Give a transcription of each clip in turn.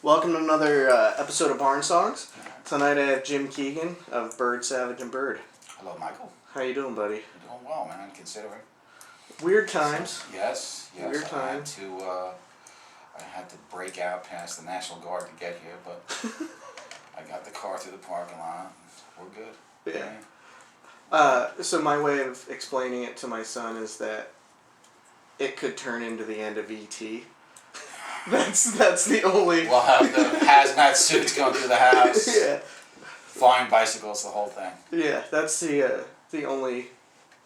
Welcome to another episode of Barn Songs. Tonight I have Jim Keegan of Bird, Savage and Bird. Hello, Michael. How you doing, buddy? I'm doing well, man. Considering. Weird times. Yes. Weird times. I had to break out past the National Guard to get here, but I got the car through the parking lot. We're good. Yeah. So my way of explaining it to my son is that it could turn into the end of E.T. That's the only. We'll have the hazmat suits going through the house. Yeah. Flying bicycles, the whole thing. Yeah, that's the only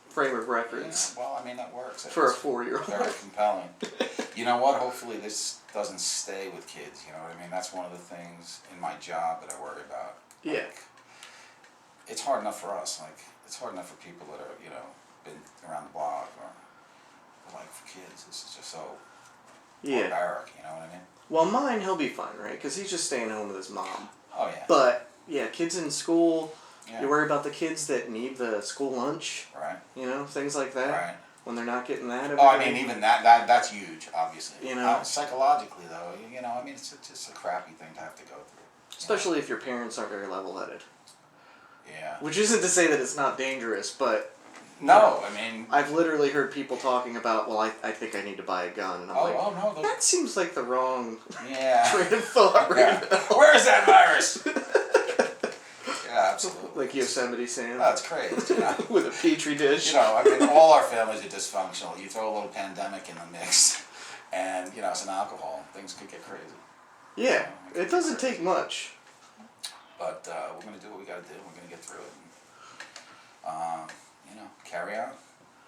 frame of reference. Yeah, well, I mean, that works. For a 4-year-old. Very compelling. You know what? Hopefully this doesn't stay with kids, you know what I mean? That's one of the things in my job that I worry about. Yeah. Like, it's hard enough for us. Like, it's hard enough for people that are, been around the block. But like, for kids, this is just so barbaric, you know what I mean? Well, mine, he'll be fine, right? Because he's just staying home with his mom. Oh, yeah. But, yeah, kids in school, yeah. you worry about the kids that need the school lunch. Right. You know, things like that. Right. When they're not getting that every Oh, I day. mean, even that's huge, obviously. You know? Psychologically, though, I mean, it's just a crappy thing to have to go through. Especially if your parents aren't very level-headed. Yeah. Which isn't to say that it's not dangerous, but... No, I mean... I've literally heard people talking about, well, I think I need to buy a gun. And I'm like, no. that seems like the wrong Yeah. train of thought right now. Where is that virus? Yeah, absolutely. Like Yosemite Sam. That's crazy. With a petri dish. I mean, all our families are dysfunctional. You throw a little pandemic in the mix, and, some alcohol, things could get crazy. Yeah, it doesn't take much. But we're going to do what we got to do. We're going to get through it. And, carry on.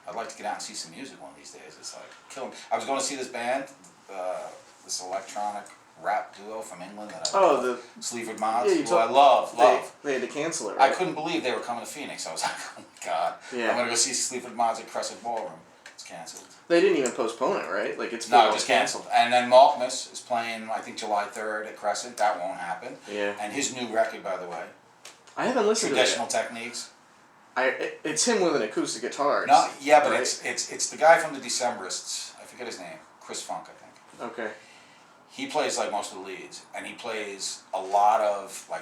I'd like to get out and see some music one of these days. It's like killing. I was going to see this band, this electronic rap duo from England. The Sleaford Mods, who I love. They had to cancel it, right? I couldn't believe they were coming to Phoenix. I was like, oh my God. Yeah. I'm going to go see Sleaford Mods at Crescent Ballroom. It's canceled. They didn't even postpone it, right? Like it's No, just canceled. And then Malkmus is playing, I think, July 3rd at Crescent. That won't happen. Yeah. And his new record, by the way. I haven't listened to it. Traditional Techniques. It's him with an acoustic guitar. No, yeah, but right? it's the guy from the Decemberists. I forget his name. Chris Funk, I think. Okay. He plays like most of the leads, and he plays a lot of like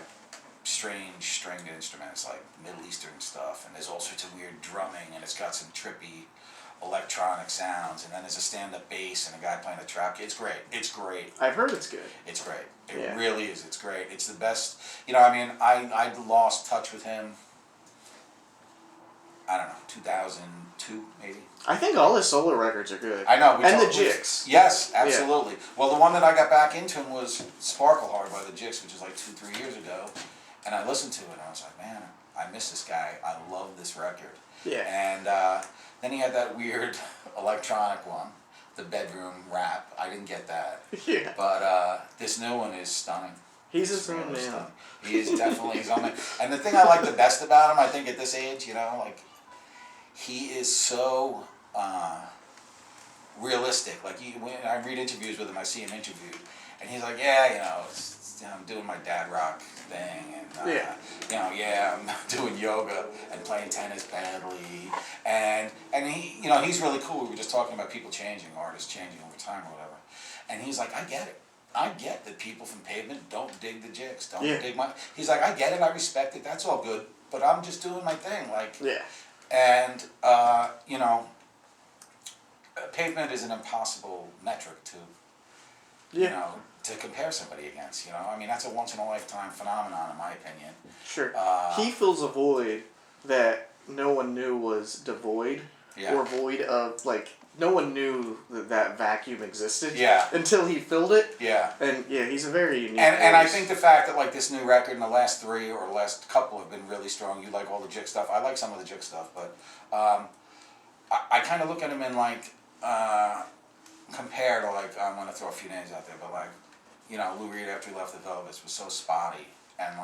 strange stringed instruments, like Middle Eastern stuff, and there's all sorts of weird drumming, and it's got some trippy electronic sounds, and then there's a stand-up bass and a guy playing a trap. It's great. It's great. I've heard it's good. It's great. It really is. It's great. It's the best. I lost touch with him. I don't know, 2002 maybe. I think all his solo records are good. I know. And the Jicks. Yes, absolutely. Yeah. Well, the one that I got back into was Sparkle Hard by the Jicks, which is like 2-3 years ago. And I listened to it and I was like, man, I miss this guy. I love this record. Yeah. And then he had that weird electronic one, the bedroom rap. I didn't get that. Yeah. But this new one is stunning. He's his own man. Stunning. He is definitely his own man. And the thing I like the best about him, I think at this age, he is so realistic. Like when I read interviews with him, I see him interviewed, and he's like, I'm doing my dad rock thing, and I'm doing yoga and playing tennis badly, and he, he's really cool. We were just talking about people changing, artists changing over time or whatever, and he's like, I get it. I get that people from Pavement don't dig the Jicks, don't dig my. He's like, I get it, I respect it. That's all good, but I'm just doing my thing, like. Yeah. And, Pavement is an impossible metric to compare somebody against, I mean, that's a once-in-a-lifetime phenomenon, in my opinion. Sure. He fills a void that no one knew was devoid, or void of, no one knew that vacuum existed until he filled it. Yeah. And, he's a very unique And I think the fact that, this new record in the last 3 or the last couple have been really strong. You like all the Jick stuff. I like some of the Jick stuff, but I kind of look at him in, compared to, I'm going to throw a few names out there, but, Lou Reed after he left the Velvets was so spotty, and,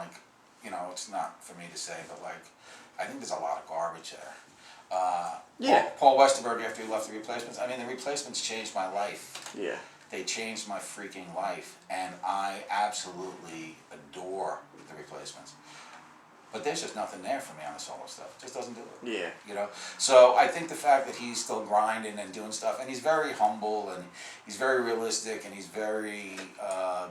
it's not for me to say, but, I think there's a lot of garbage there. Paul Westerberg after he left the Replacements. I mean, the Replacements changed my life. Yeah. They changed my freaking life, and I absolutely adore the Replacements. But there's just nothing there for me on the solo stuff. It just doesn't do it. Yeah. You know? So I think the fact that he's still grinding and doing stuff, and he's very humble, and he's very realistic, and he's very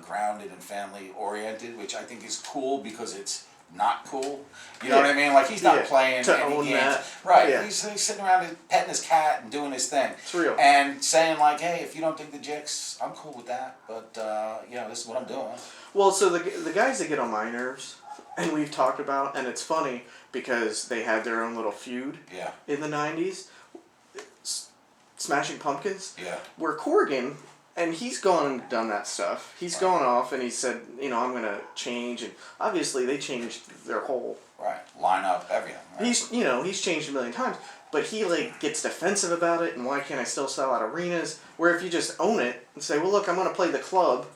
grounded and family oriented, which I think is cool because it's not cool. You know what I mean? Like, he's not playing to any own games. that. Right. Yeah. He's sitting around petting his cat and doing his thing. It's real. And saying, like, hey, if you don't dig the jigs, I'm cool with that. But, this is what I'm doing. Well, so the guys that get on my nerves, and we've talked about, and it's funny because they had their own little feud in the 90s, Smashing Pumpkins, where Corgan, and he's gone and done that stuff. He's gone off and he said, I'm going to change, and obviously they changed their whole... Line up, everything. Right? He's changed a million times, but he, gets defensive about it, and why can't I still sell out arenas? Where if you just own it and say, well, look, I'm going to play the club,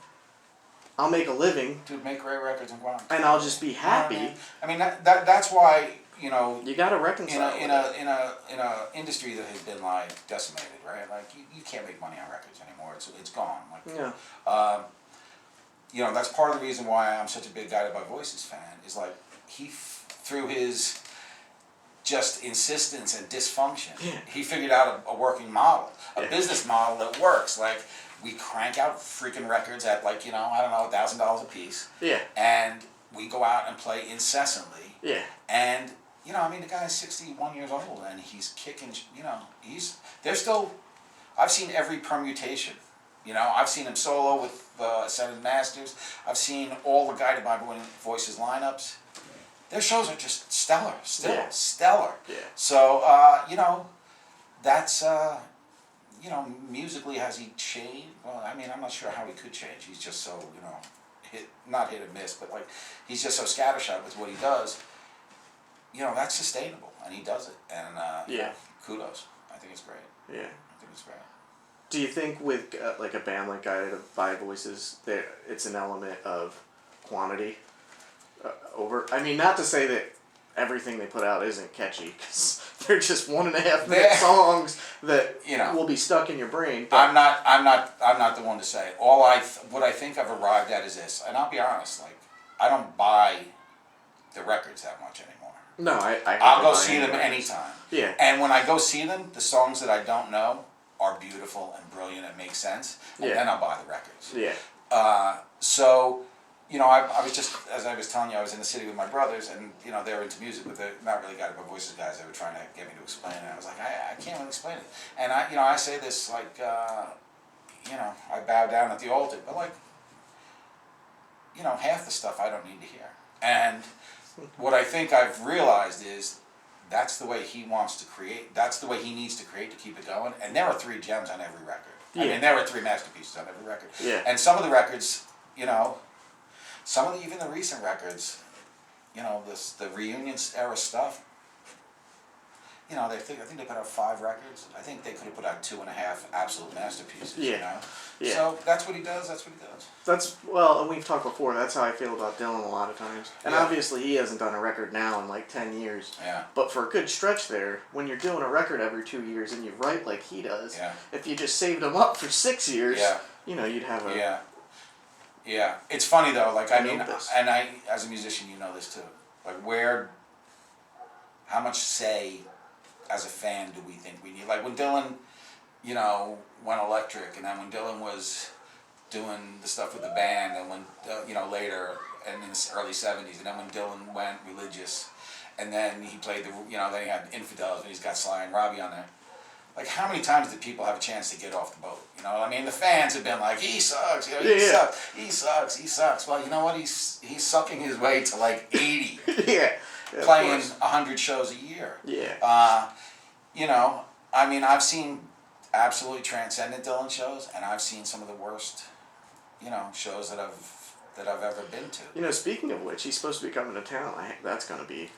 I'll make a living. Dude, make great records and go on. And I'll just be happy. I mean, that's why, you got to reconcile. In a industry that has been decimated, right? Like you can't make money on records anymore. It's gone. That's part of the reason why I'm such a big Guided by Voices fan. Is he through his just insistence and dysfunction, he figured out a working model, a business model that works. We crank out freaking records at $1,000 a piece. Yeah. And we go out and play incessantly. Yeah. And the guy's 61 years old and he's kicking. They're still. I've seen every permutation. I've seen him solo with Seven Masters. I've seen all the Guided by Voices lineups. Their shows are just stellar. Still stellar. Yeah. So that's. Musically, has he changed? Well, I'm not sure how he could change. He's just so, not hit or miss, but he's just so scattershot with what he does. That's sustainable, and he does it. And kudos. I think it's great. Yeah, I think it's great. Do you think with a band like Guided by Voices, it's an element of quantity over? Not to say that everything they put out isn't catchy, because they're just 1.5 minute songs that will be stuck in your brain. I'm not the one to say. What I think I've arrived at is this, and I'll be honest, I don't buy the records that much anymore. No, I'll go see them anytime. Yeah. And when I go see them, the songs that I don't know are beautiful and brilliant and make sense, and then I'll buy the records. Yeah. So. I was just, as I was telling you, I was in the city with my brothers, and, they're into music, but they're not really Guided by Voices guys. They were trying to get me to explain it, and I was like, I can't really explain it. And, I say this, I bow down at the altar, but, half the stuff I don't need to hear. And what I think I've realized is that's the way he wants to create, that's the way he needs to create to keep it going, and there are 3 gems on every record. Yeah. There are 3 masterpieces on every record. Yeah. And some of the records, some of even the recent records, the reunion era stuff, I think they put out 5 records. I think they could have put out 2.5 absolute masterpieces. Yeah. Yeah. So that's what he does. That's what he does. And we've talked before. That's how I feel about Dylan a lot of times. And obviously he hasn't done a record now in 10 years. Yeah. But for a good stretch there, when you're doing a record every 2 years and you write like he does, if you just saved them up for 6 years, you'd have a. Yeah. Yeah, it's funny though. And I, as a musician, this too. How much say, as a fan, do we think we need? When Dylan, went electric, and then when Dylan was doing the stuff with the band, and when later and in the early '70s, and then when Dylan went religious, and then he played then he had Infidels, and he's got Sly and Robbie on there. How many times did people have a chance to get off the boat? The fans have been like, he sucks, he sucks. Well, you know what? He's sucking his way to 80. Playing 100 shows a year. Yeah. I've seen absolutely transcendent Dylan shows, and I've seen some of the worst, shows that I've ever been to. Speaking of which, he's supposed to be coming to town. That's going to be.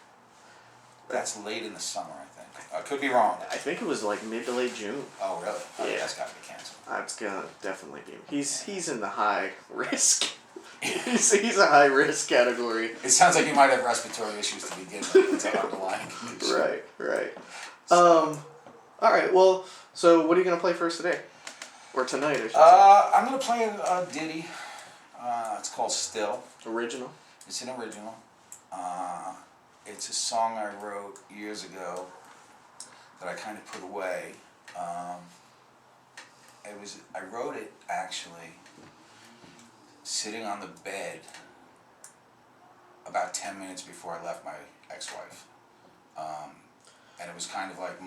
That's late in the summer, I think. I could be wrong. I think it was mid to late June. Oh, really? Oh, yeah. That's got to be canceled. It's gonna definitely be. He's in the high risk. he's a high risk category. It sounds like he might have respiratory issues to begin with. It's an underlying condition. Right. All right. Well, so what are you gonna play first today, or tonight? I should say. I'm gonna play a ditty. It's called Still. Original. It's an original. It's a song I wrote years ago that I kind of put away. I wrote it actually sitting on the bed about 10 minutes before I left my ex-wife. And it was kind of like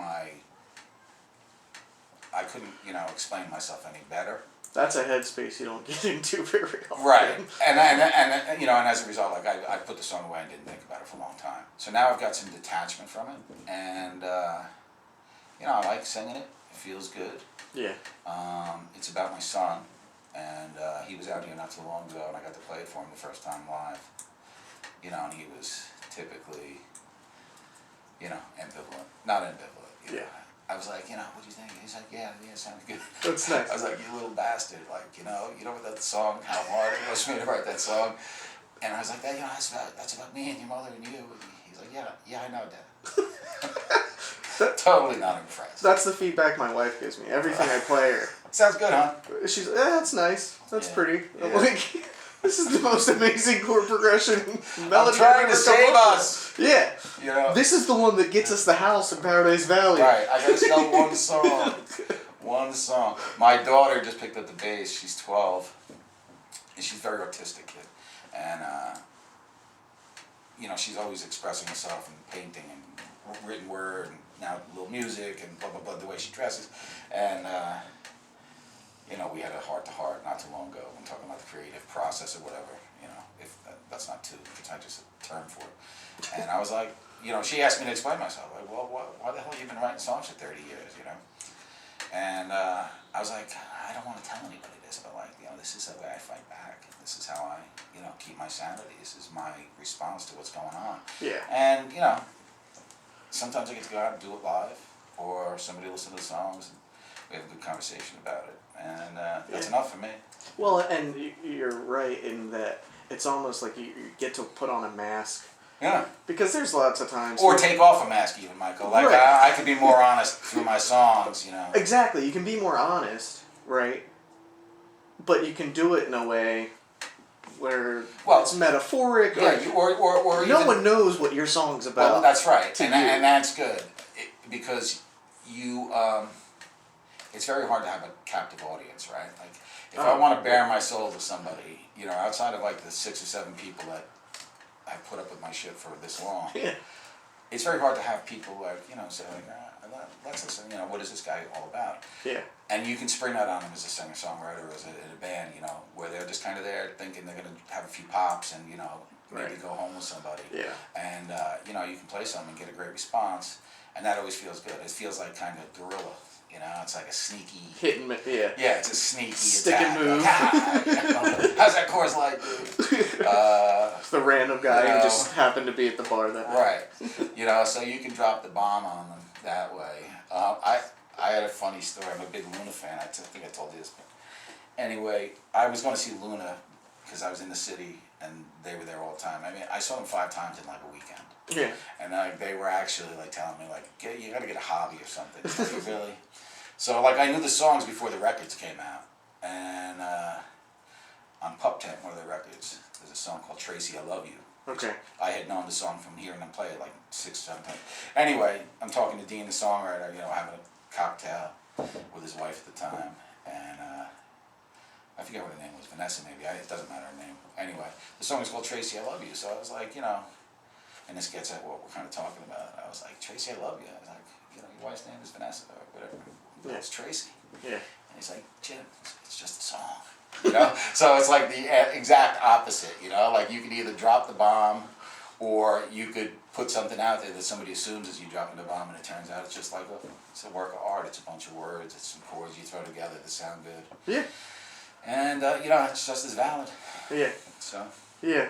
I couldn't, explain myself any better. That's a headspace you don't get into very often. Right, and as a result, like I put the song away and didn't think about it for a long time. So now I've got some detachment from it, and I like singing it. It feels good. Yeah. It's about my son, and he was out here not too long ago, and I got to play it for him the first time live. And he was typically, ambivalent, not ambivalent. Yeah. I was like, what do you think? He's like, yeah, it sounded good. That's nice. I was like, you little bastard, like, you know about that song, how hard it was for me to write that song. And I was like, that's about me and your mother and you. And he's like, yeah, I know, Dad. Totally not impressed. That's the feedback my wife gives me. Everything I play her. Sounds good, huh? She's that's nice. That's pretty. Yeah. I'm like, this is the most amazing chord progression melody. I'm trying to save us. Yeah. This is the one that gets us the house in Paradise Valley. Right, I gotta sell one song. One song. My daughter just picked up the bass. She's 12. And she's a very artistic kid. And, she's always expressing herself and painting and written word and now a little music and blah, blah, blah, the way she dresses. And, we had a heart-to-heart not too long ago when talking about the creative process or whatever, if that's not too pretentious a term for it. And I was like, she asked me to explain myself. Like, well, why the hell have you been writing songs for 30 years, And I was like, I don't want to tell anybody this, but this is the way I fight back. This is how I, keep my sanity. This is my response to what's going on. Yeah. And, sometimes I get to go out and do it live, or somebody will listen to the songs, and we have a good conversation about it. And that's enough for me. Well, and you're right in that it's almost like you get to put on a mask. Yeah. Because there's lots of times. Or take off a mask even, Michael. Like, right. I could be more honest through my songs, Exactly. You can be more honest, right? But you can do it in a way where it's metaphoric. Yeah, or no one knows what your song's about. Well, that's right. And that's good. Because you... it's very hard to have a captive audience, right? Like, if I want to bare my soul to somebody, outside of like the 6 or 7 people that I put up with my shit for this long, it's very hard to have people like, say like, let's listen, what is this guy all about? Yeah. And you can spring that on them as a singer-songwriter or as in a band, where they're just kind of there thinking they're going to have a few pops and, maybe go home with somebody. Yeah. And, you can play something and get a great response, and that always feels good. It feels like kind of guerrilla. It's like a sneaky... Hit and yeah. Yeah, it's a sneaky stick attack. and move. Like, how's that chorus like, dude? The random guy who just happened to be at the bar that night. Right. So you can drop the bomb on them that way. I had a funny story. I'm a big Luna fan. I think I told you this. But anyway, I was going to see Luna because I was in the city and they were there all the time. I mean, I saw them 5 times in like a weekend. Yeah. And they were actually like telling me like, you got to get a hobby or something. Like, really? So like I knew the songs before the records came out, and on Pup Tent, one of their records, there's a song called Tracy, I Love You. Okay. I had known the song from hearing them play it like 6 or 7 times. Anyway, I'm talking to Dean, the songwriter, having a cocktail with his wife at the time, and I forget what her name was, Vanessa maybe, it doesn't matter her name. Anyway, the song is called Tracy, I Love You, so I was like, and this gets at what we're kind of talking about. I was like, Tracy, I love you. I was like, your wife's name is Vanessa or whatever. Yeah. It's Tracy. Yeah. And he's like, Jim, it's just a song. So it's like the exact opposite. Like you could either drop the bomb, or you could put something out there that somebody assumes is you dropping the bomb, and it turns out it's just like it's a work of art. It's a bunch of words. It's some chords you throw together that sound good. Yeah. And it's just as valid. Yeah. So. Yeah.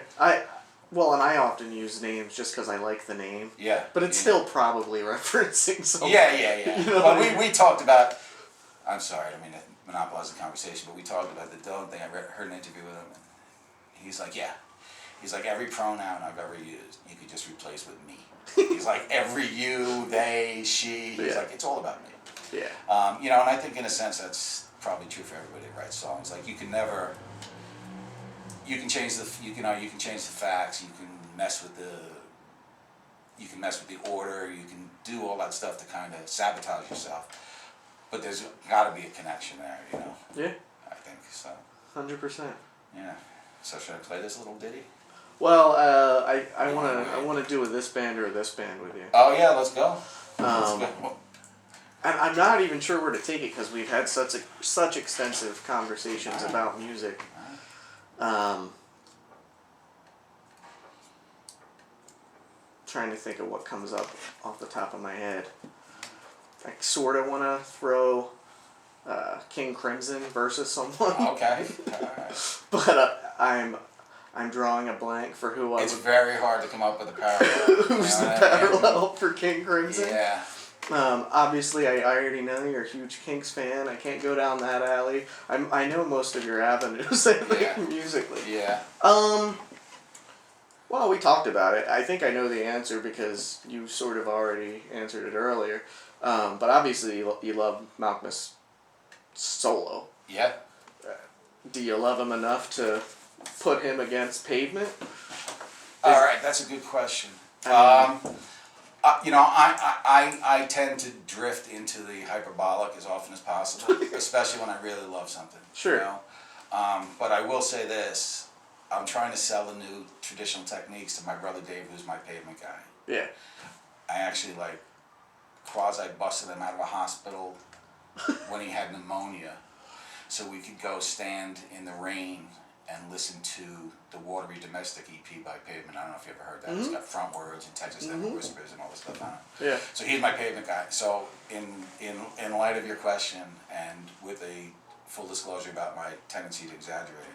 And I often use names just because I like the name. Yeah. But it's still probably referencing something. Yeah. Well, we talked about... I'm sorry, I don't mean to monopolize the conversation, but we talked about the Dylan thing. I heard an interview with him, and he's like, yeah. He's like, every pronoun I've ever used, you could just replace with me. He's like, every you, they, she. He's like, it's all about me. Yeah. And I think in a sense that's probably true for everybody that writes songs. Like, you can never... You can change the facts. You can mess with you can mess with the order, you can do all that stuff to kind of sabotage yourself. But there's got to be a connection there, you know. Yeah. I think so. 100%. Yeah. So should I play this little ditty? Well, I wanna do a this band or a this band with you. Oh yeah, let's go. Let's Um, go. and I'm not even sure where to take it because we've had such extensive conversations about music. Trying to think of what comes up off the top of my head. I sort of want to throw King Crimson versus someone. Okay. Alright. But I'm drawing a blank for who I It's would, very hard to come up with a parallel. who's the You know what I mean? parallel for King Crimson. Yeah. Obviously, I already know you're a huge Kinks fan. I can't go down that alley. I know most of your avenues, I think, Yeah. musically. Yeah. Well, we talked about it. I think I know the answer because you sort of already answered it earlier. But obviously, you love Malcolm's solo. Yeah. Do you love him enough to put him against Pavement? All right, that's a good question. You know, I tend to drift into the hyperbolic as often as possible, especially when I really love something. Sure. You know? But I will say this. I'm trying to sell the new traditional techniques to my brother Dave, who's my Pavement guy. Yeah. I actually, like, quasi-busted him out of a hospital when he had pneumonia so we could go stand in the rain and listen to the Watery Domestic EP by Pavement. I don't know if you ever heard that. It's got Front Words and Texas Never Whispers and all this stuff on it. Yeah. So he's my Pavement guy. So in light of your question, and with a full disclosure about my tendency to exaggerate,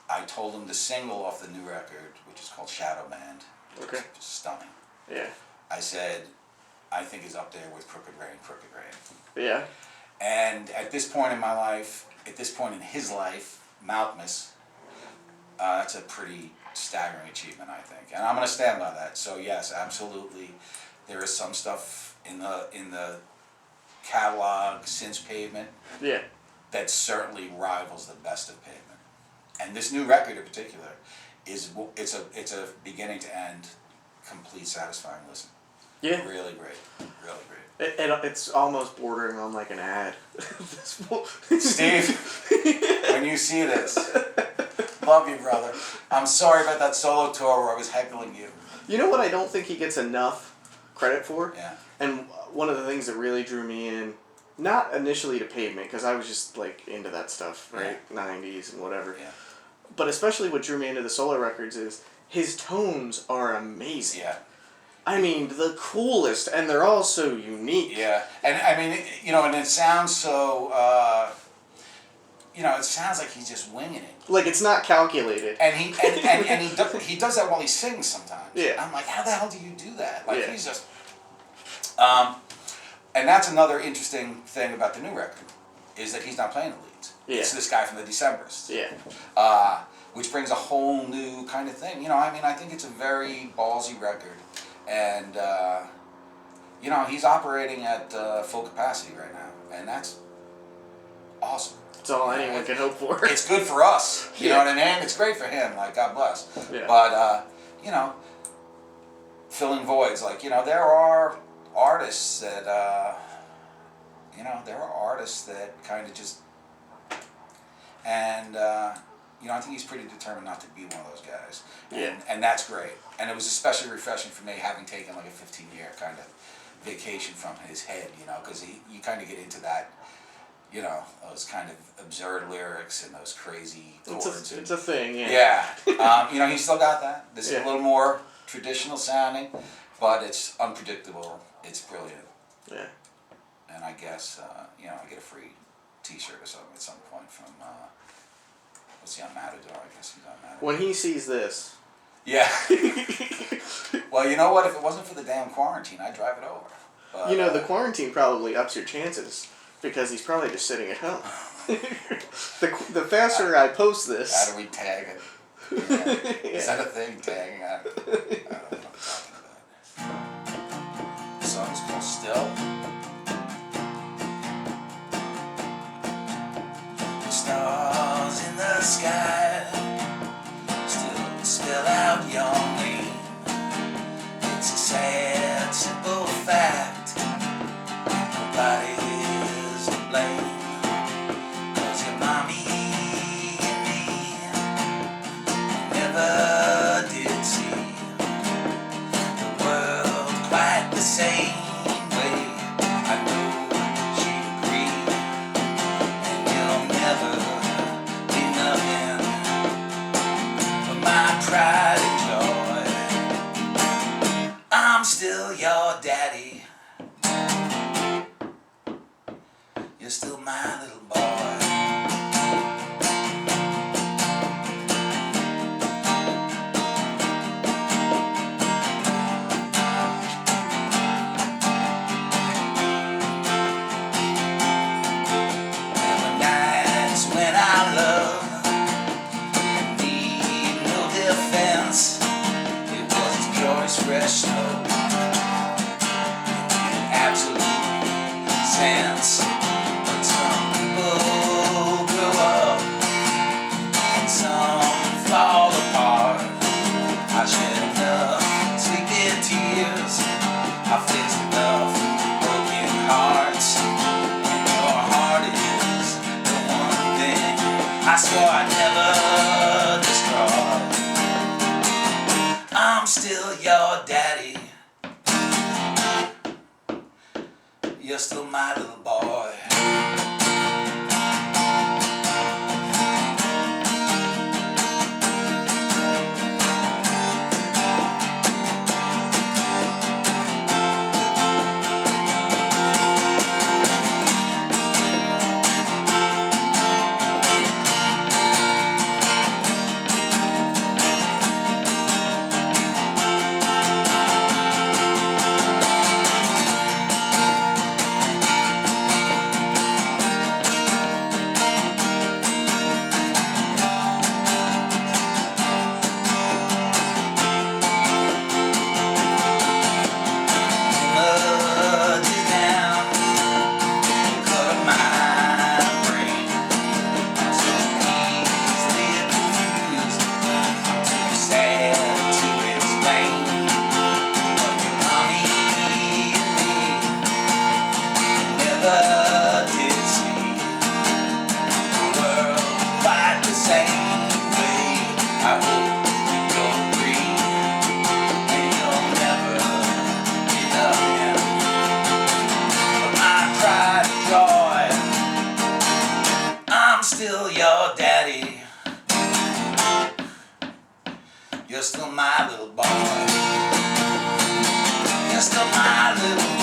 I told him the single off the new record, which is called Shadow Band, Okay. which is stunning. Yeah. I said, I think is up there with Crooked Rain, Crooked Rain. Yeah. And at this point in my life, at this point in his life, Malcolmus, that's a pretty staggering achievement, I think. And I'm going to stand by that. So yes, absolutely, there is some stuff in the catalog since Pavement Yeah. that certainly rivals the best of Pavement. And this new record in particular it's a beginning to end, complete, satisfying listen. Yeah. Really great, really great. It's almost bordering on like an ad. Steve, when you see this, love you, brother. I'm sorry about that solo tour where I was heckling you. You know what I don't think he gets enough credit for? Yeah. And one of the things that really drew me in, not initially to Pavement, because I was just like into that stuff, right? Yeah. 90s and whatever. Yeah. But especially what drew me into the solo records is his tones are amazing. Yeah. I mean, the coolest, and they're all so unique. Yeah. And I mean, you know, and it sounds so, you know, it sounds like he's just winging it. Like it's not calculated. And he does that while he sings sometimes. Yeah. I'm like, how the hell do you do that? Like Yeah. he's just. And that's another interesting thing about the new record, is that he's not playing the leads. Yeah. It's this guy from the Decemberists. Yeah. Which brings a whole new kind of thing. You know, I mean, I think it's a very ballsy record, and you know, he's operating at full capacity right now, and that's awesome. It's all anyone can hope for. It's good for us. You know Yeah. what I mean? It's great for him. Like, God bless. Yeah. But you know, filling voids. Like, you know, there are artists that you know, there are artists that kind of just, and you know, I think he's pretty determined not to be one of those guys. Yeah. And that's great. And it was especially refreshing for me, having taken like a 15-year kind of vacation from his head, you know, because you kind of get into that, you know, those kind of absurd lyrics and those crazy chords. It's a thing, yeah. Yeah. You know, he's still got that. This is Yeah. a little more traditional sounding, but it's unpredictable. It's brilliant. Yeah. And I guess, you know, I get a free t-shirt or something at some point from, what's he on Matador? I guess he's on Matador. When he sees this. Yeah. Well, you know what? If it wasn't for the damn quarantine, I'd drive it over. But, You know, the quarantine probably ups your chances because he's probably just sitting at home. the faster I post this. How do we tag it? Yeah. Is that a thing, tagging? I don't know what I'm talking about. The song's called Still. The stars in the sky still spill out your name. my little boy. There were nights when I love and need no defense. It was as pure as fresh snow. Absolute sense. But some people grow up and some fall apart. I shed enough sleeping tears. I fixed enough broken hearts. And your heart is the one thing I swore I'd never destroy. I'm still your daddy. You're still my little boy. Still your daddy. You're still my little boy. You're still my little boy.